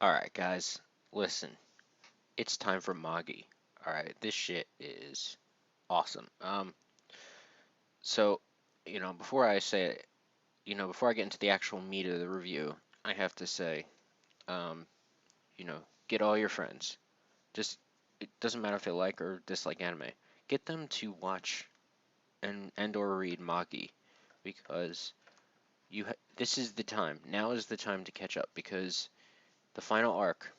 Alright, guys, listen. It's time for Magi. Alright, this shit is awesome. So, before I say it, before I get into the actual meat of the review, I have to say, um, get all your friends. Just, it doesn't matter if they like or dislike anime. Get them to watch and or read Magi because this is the time. Now is the time to catch up because the final arc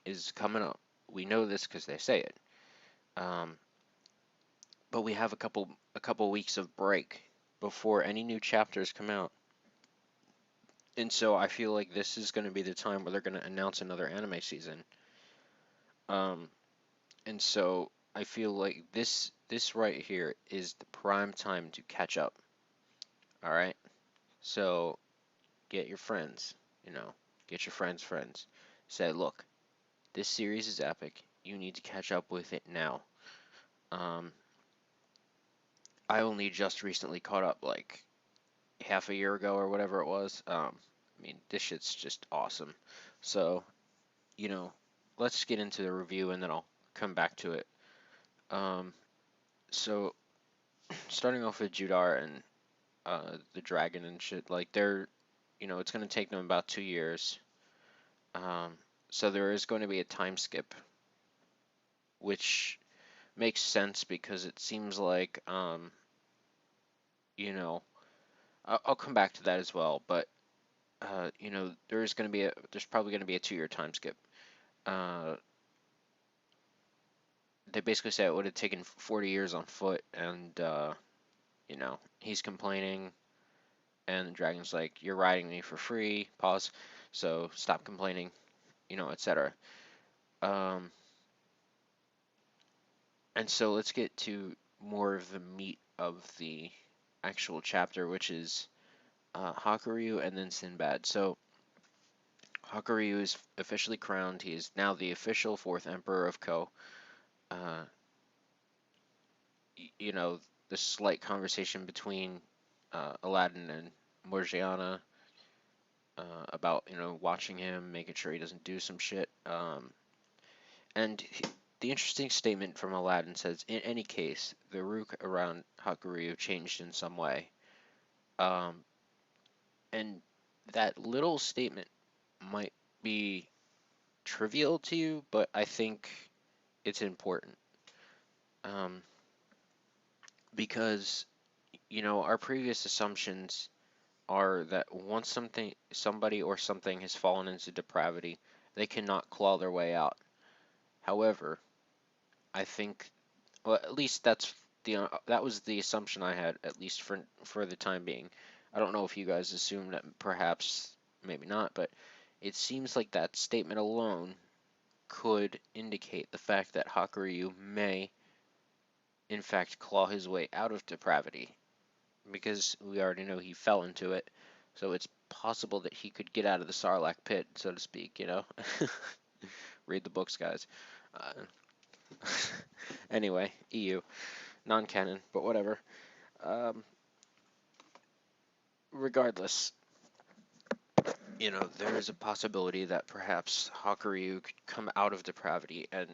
is coming up. We know this because they say it. Um, but we have a couple weeks of break before any new chapters come out. And so I feel like this is going to be the time where they're going to announce another anime season. Um, and so I feel like this right here is the prime time to catch up. All right? So get your friends, get your friends. Say, "Look, this series is epic. You need to catch up with it now." Um, I only just recently caught up like half a year ago or whatever it was. I mean, this shit's just awesome. So, you know, let's get into the review and then I'll come back to it. Um, so, starting off with Judar and the dragon and shit, like it's gonna take them about 2 years. Um, so there is going to be a time skip, which makes sense because it seems like, you know, I'll come back to that as well, but there's probably going to be a 2 year time skip. Uh, they basically say it would have taken 40 years on foot, and he's complaining, and the dragon's like, "You're riding me for free." Pause. So stop complaining, etc. Um, and so let's get to more of the meat of the actual chapter, which is Hakuryu and then Sinbad. So Hakuryu is officially crowned. He is now the official fourth emperor of Ko. Uh, you know, the slight conversation between Aladdin and Morgiana about watching him, making sure he doesn't do some shit. And the interesting statement from Aladdin says, in any case, the rook around Hakuryu changed in some way. Um, and that little statement might be trivial to you, but I think it's important. Um, because our previous assumptions are that once somebody or something has fallen into depravity, they cannot claw their way out. However, I think, well, at least that was the assumption I had, at least for the time being. I don't know if you guys assume that, perhaps maybe not, but it seems like that statement alone could indicate the fact that Hakuryu may in fact claw his way out of depravity, because we already know he fell into it. So it's possible that he could get out of the Sarlacc pit, so to speak. Read the books, guys. Uh, anyway, EU, non-canon, but whatever. Um, Regardless, there is a possibility that perhaps Hakuryu could come out of depravity and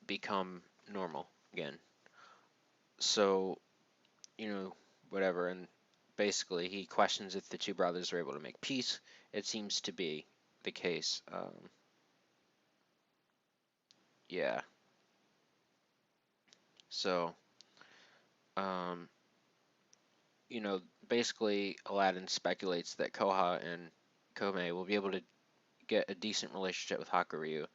become normal again. So, you know, whatever, and basically he questions if the two brothers are able to make peace. It seems to be the case. Yeah. So, um, you know, basically Aladdin speculates that Koha and Kome will be able to get a decent relationship with Hakuryu,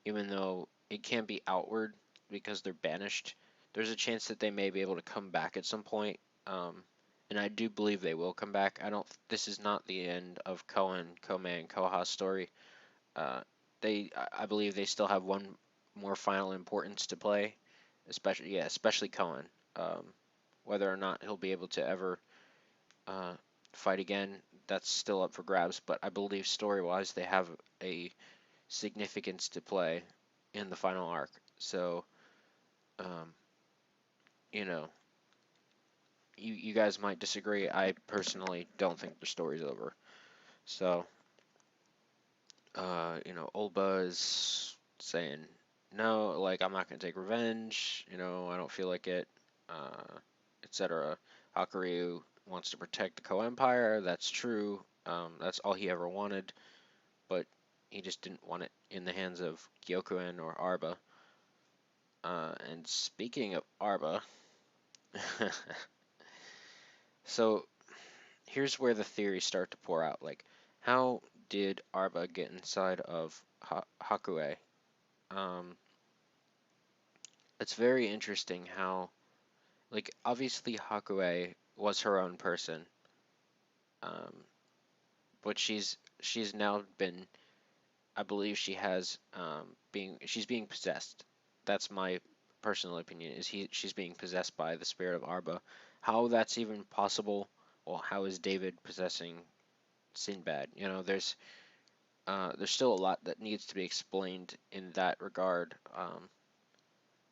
even though it can't be outward because they're banished. There's a chance that they may be able to come back at some point, and I do believe they will come back. I don't. This is not the end of Kohen, Kome, and Koha's story. Uh, I believe they still have one more final importance to play, especially Cohen. Um, whether or not he'll be able to ever uh, fight again, that's still up for grabs. But I believe story-wise, they have a significance to play in the final arc. So, um, you know, you guys might disagree. I personally don't think the story's over. So, Olba is saying, no, like, I'm not gonna take revenge, I don't feel like it, etc. Hakuryu wants to protect the Ko-Empire, that's true, that's all he ever wanted, but he just didn't want it in the hands of Gyokuen or Arba. And speaking of Arba, so here's where the theories start to pour out. Like, how did Arba get inside of Hakue? Um, it's very interesting how, like, obviously Hakue was her own person, um, but she's now been, I believe she has, she's being possessed. That's my personal opinion. She's being possessed by the spirit of Arba. How that's even possible? Well, how is David possessing Sinbad? There's still a lot that needs to be explained in that regard.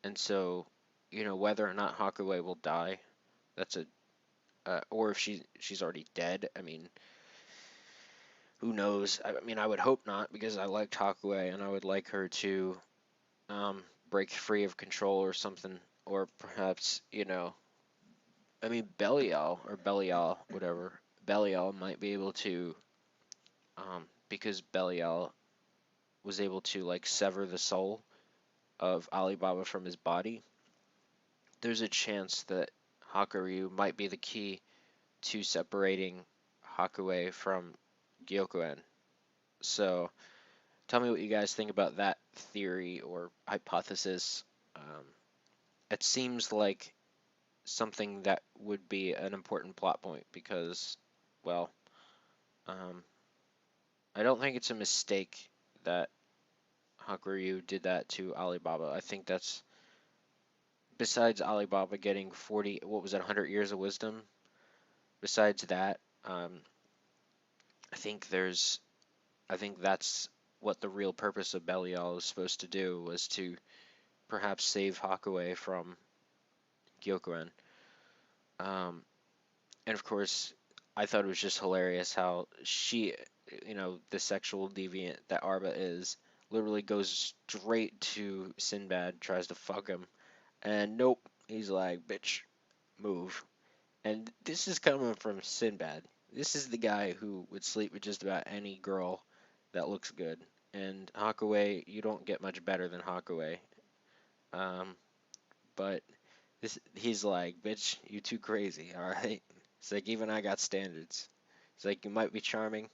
And so, whether or not Hakuei will die, that's or if she's already dead. I mean, who knows? I mean, I would hope not because I liked Hakuei and I would like her to break free of control or something, or perhaps, I mean, Belial, whatever. Belial might be able to, because Belial was able to like sever the soul of Alibaba from his body, there's a chance that Hakuryu might be the key to separating Hakue from Gyokuen. So tell me what you guys think about that theory or hypothesis. Um, it seems like something that would be an important plot point because, well, um, I don't think it's a mistake that Hakuryu did that to Alibaba. I think that's besides Alibaba getting 40, what was it, 100 years of wisdom. Besides that, I think there's, I think that's what the real purpose of Belial was supposed to do was to perhaps save Hakuei from Gyokuen. Um, and of course, I thought it was just hilarious how she, the sexual deviant that Arba is, literally goes straight to Sinbad, tries to fuck him, and nope, he's like, bitch, move. And this is coming from Sinbad. This is the guy who would sleep with just about any girl that looks good. And Hakuei, you don't get much better than Hakuei. Um, but he's like, bitch, you too crazy, alright? It's like, even I got standards. It's like, you might be charming,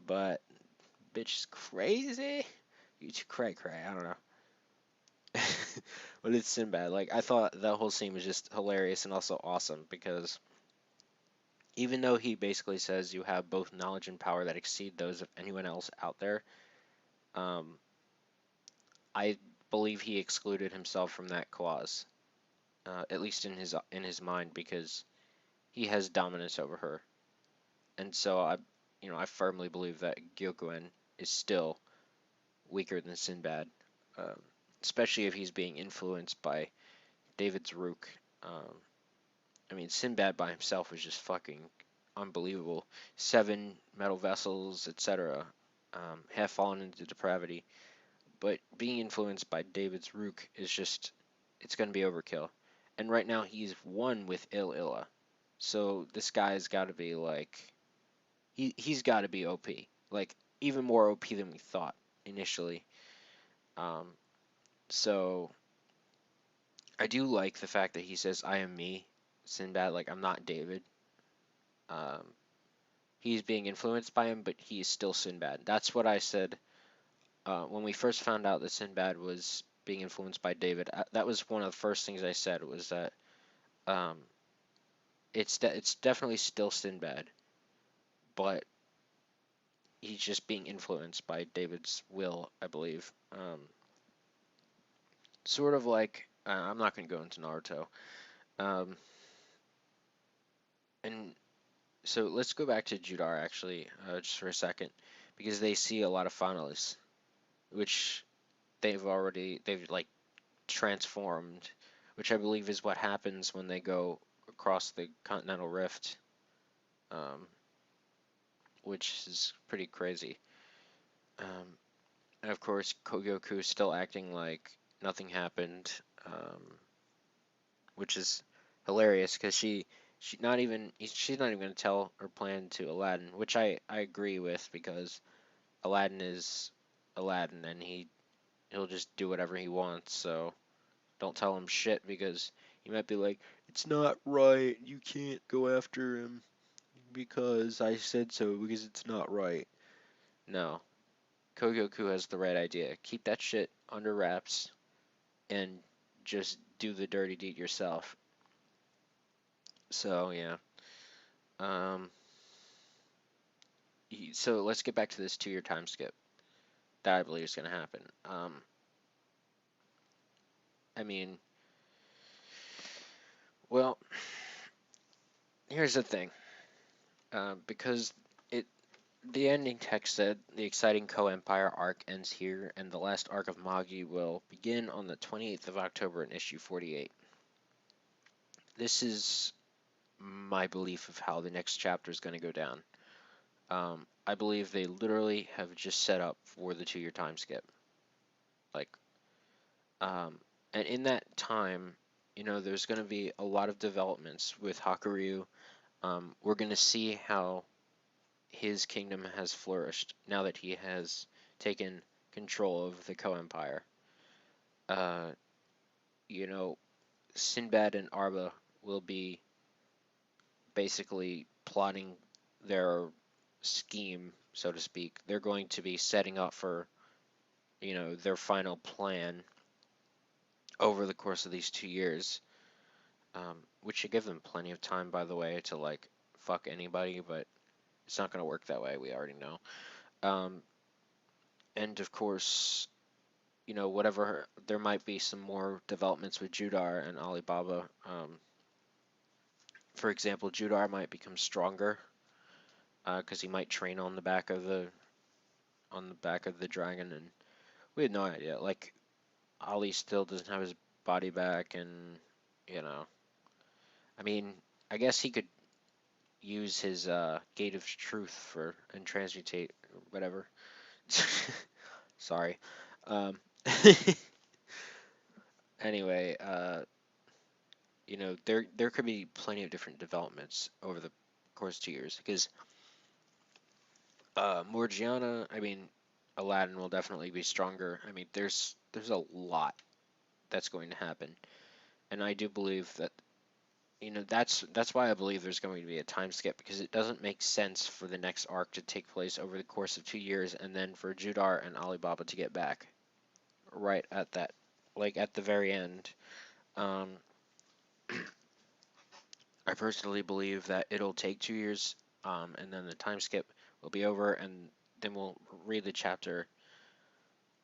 but bitch is crazy? You too cray cray, I don't know. But it's Sinbad. Like, I thought that whole scene was just hilarious and also awesome because even though he basically says you have both knowledge and power that exceed those of anyone else out there, um, I believe he excluded himself from that clause, at least in his mind, because he has dominance over her, and so I firmly believe that Gyokuen is still weaker than Sinbad, um, especially if he's being influenced by David's Rook. Um, I mean, Sinbad by himself is just fucking unbelievable. 7 metal vessels, etc. Have fallen into depravity. But being influenced by David's Rook is just, it's going to be overkill. And right now he's one with Illa. So this guy's got to be like, he's got to be OP. Like, even more OP than we thought initially. Um, so I do like the fact that he says, I am me, Sinbad, like, I'm not David. Um, he's being influenced by him, but he's still Sinbad. That's what I said when we first found out that Sinbad was being influenced by David. That was one of the first things I said was that um, it's definitely still Sinbad, but he's just being influenced by David's will, I believe. Sort of like I'm not going to go into Naruto. Um, and so let's go back to Judar actually, just for a second, because they see a lot of finalists, which they've like transformed, which I believe is what happens when they go across the continental rift, um, which is pretty crazy. Um, and of course, Kogyoku is still acting like nothing happened, which is hilarious because she's not even gonna tell her plan to Aladdin, which I agree with because Aladdin is Aladdin and he'll just do whatever he wants. So don't tell him shit because he might be like, it's not right. You can't go after him because I said so because it's not right. No, Kogyoku has the right idea. Keep that shit under wraps and just do the dirty deed yourself. So yeah. Um, so let's get back to this 2 year time skip that I believe is going to happen. I mean, well, here's the thing. Because it the ending text said the exciting Co-Empire arc ends here, and the last arc of Magi will begin on the 28th of October in issue 48. This is my belief of how the next chapter is going to go down. I believe they literally have just set up for the 2 year time skip. Like, um, and in that time, there's going to be a lot of developments with Hakuryu. We're going to see how his kingdom has flourished now that he has taken control of the Co-Empire. Uh, you know, Sinbad and Arba will be basically plotting their scheme, so to speak. They're going to be setting up for, their final plan over the course of these 2 years, which should give them plenty of time, by the way, to like fuck anybody, but it's not going to work that way. We already know. Um, and of course, whatever there might be some more developments with Judar and Alibaba. For example, Judar might become stronger because he might train on the back of the dragon, and we had no idea. Like Ali still doesn't have his body back, and you know, I mean, I guess he could use his gate of truth for and transmutate or whatever. Sorry. Um, anyway, there could be plenty of different developments over the course of 2 years because Morgiana, I mean, Aladdin will definitely be stronger. I mean, there's a lot that's going to happen, and I do believe that that's why I believe there's going to be a time skip because it doesn't make sense for the next arc to take place over the course of 2 years and then for Judar and Alibaba to get back right at that, like at the very end. Um, I personally believe that it'll take 2 years, and then the time skip will be over, and then we'll read the chapter.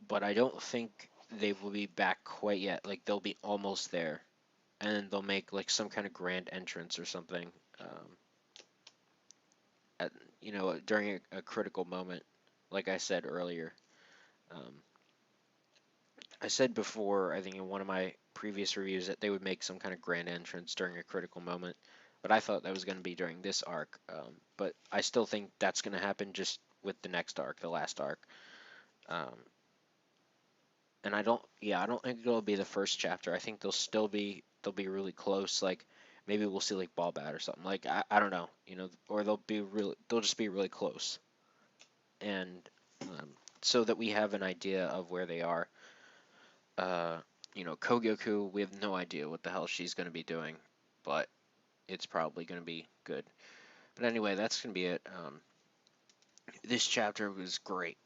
But I don't think they will be back quite yet. Like they'll be almost there, and they'll make like some kind of grand entrance or something. At during a critical moment, like I said earlier. Um, I said before, I think in one of my previous reviews, that they would make some kind of grand entrance during a critical moment, but I thought that was going to be during this arc. But I still think that's going to happen just with the next arc, the last arc. Um, and I don't think it'll be the first chapter. I think they'll be really close. Like maybe we'll see like Ball Bat or something. Like I don't know, or they'll just be really close, and so that we have an idea of where they are. Uh, Kogyoku, we have no idea what the hell she's going to be doing, but it's probably going to be good. But anyway, that's going to be it. This chapter was great,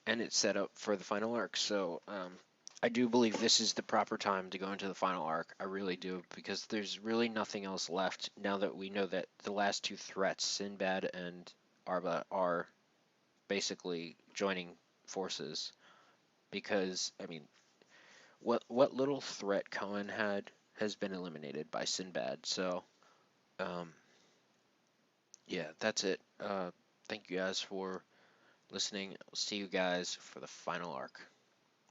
and it's set up for the final arc. So I do believe this is the proper time to go into the final arc. I really do, because there's really nothing else left now that we know that the last two threats, Sinbad and Arba, are basically joining forces. Because I mean, what little threat Cohen had has been eliminated by Sinbad. So, um, yeah, that's it. Thank you guys for listening. I'll see you guys for the final arc.